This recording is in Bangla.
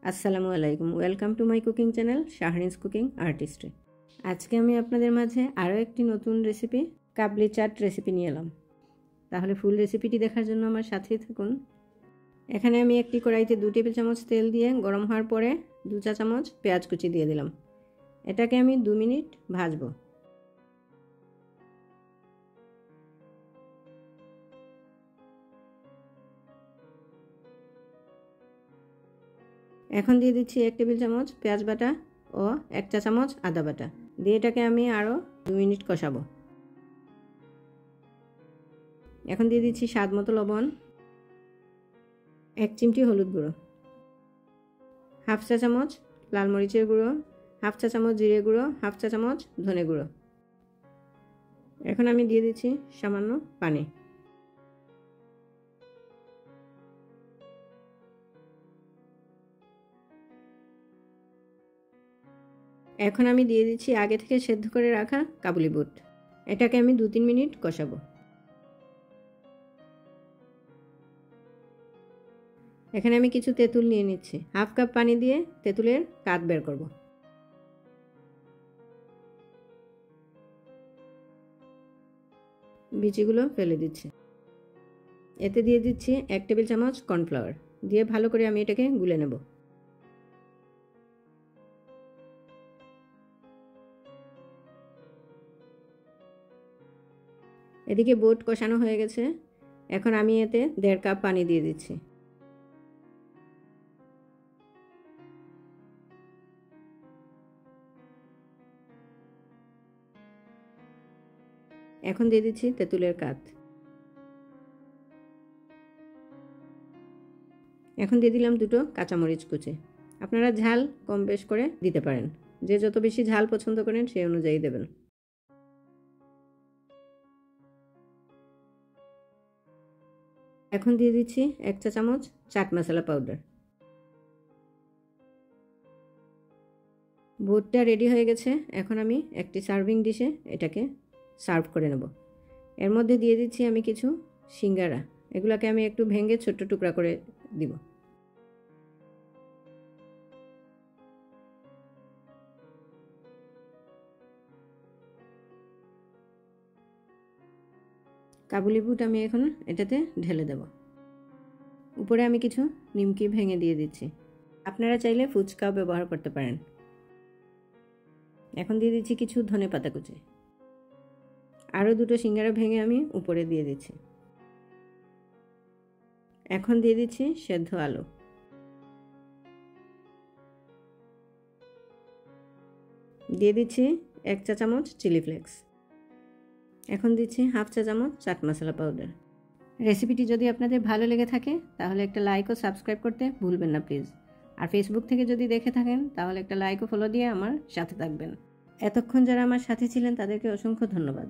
আসসালামু আলাইকুম, welcome to my cooking channel Shahrin's cooking artistry. আজকে আমি আপনাদের মাঝে আরও একটি নতুন রেসিপি কাবলি চাট রেসিপি নিয়ে এলাম। তাহলে ফুল রেসিপিটি দেখার জন্য আমার সাথেই থাকুন। এখানে আমি একটি কড়াইতে 2 টেবিল চামচ তেল দিয়ে গরম হওয়ার পরে 2 চা চামচ পেঁয়াজ কুচি দিয়ে দিলাম। এটাকে আমি 2 মিনিট ভাজবো। এখন দিয়ে দিচ্ছি 1 টেবিল চামচ পেঁয়াজ বাটা ও 1 চা চামচ আদা বাটা দিয়ে এটাকে আমি আরও 2 মিনিট কষাবো। এখন দিয়ে দিচ্ছি স্বাদ মতো লবণ, 1 চিমটি হলুদ গুঁড়ো, হাফ চা চামচ লাল মরিচের গুঁড়ো, হাফ চা চামচ জিরে গুঁড়ো, হাফ চা চামচ ধনে গুঁড়ো। এখন আমি দিয়ে দিচ্ছি সামান্য পানি। এখন আমি দিয়ে দিচ্ছি আগে থেকে সেদ্ধ করে রাখা কাবুলি বুট। এটাকে আমি 2-3 মিনিট কষাবো। এখানে আমি কিছু তেঁতুল নিয়ে নিচ্ছি, হাফ কাপ পানি দিয়ে তেঁতুলের কাত বের করব। বিচিগুলো ফেলে দিচ্ছি। এতে দিয়ে দিচ্ছি 1 টেবিল চামচ কর্নফ্লাওয়ার দিয়ে ভালো করে আমি এটাকে গুলে নেব। এদিকে বুট কষানো হয়ে গেছে। এখন আমি এতে 1.5 কাপ পানি দিয়ে দিচ্ছি। এখন দিয়ে দিচ্ছি তেঁতুলের কাত। এখন দিয়ে দিলাম 2টো কাঁচামরিচ কুচি। আপনারা ঝাল কম বেশ করে দিতে পারেন, যে যত বেশি ঝাল পছন্দ করেন সেই অনুযায়ী দেবেন। এখন দিয়ে দিচ্ছি 1 চা চামচ চাট মশলা পাউডার। বুটটা রেডি হয়ে গেছে। এখন আমি একটি সার্ভিং ডিশে এটাকে সার্ভ করে নেব। এর মধ্যে দিয়ে দিচ্ছি আমি কিছু সিঙ্গারা। এগুলোকে আমি একটু ভেঙে ছোট্ট টুকরা করে দিব। কাবুলি বুট আমি এখন এটাতে ঢেলে দেব। উপরে আমি কিছু নিমকি ভেঙে দিয়ে দিচ্ছি। আপনারা চাইলে ফুচকাও ব্যবহার করতে পারেন। এখন দিয়ে দিচ্ছি কিছু ধনে পাতা কুচি। আরও 2টো সিঙ্গারা ভেঙে আমি উপরে দিয়ে দিচ্ছি। এখন দিয়ে দিচ্ছি সেদ্ধ আলু। দিয়ে দিচ্ছি 1 চা চামচ চিলি ফ্লেক্স। এখন দিচ্ছি হাফ চা চামচ চাট মশলা পাউডার। রেসিপিটি যদি আপনাদের ভালো লেগে থাকে তাহলে একটা লাইক ও সাবস্ক্রাইব করতে ভুলবেন না প্লিজ। আর ফেসবুক থেকে যদি দেখে থাকেন তাহলে একটা লাইক ও ফলো দিয়ে আমার সাথে থাকবেন। এতক্ষণ যারা আমার সাথে ছিলেন তাদেরকে অসংখ্য ধন্যবাদ।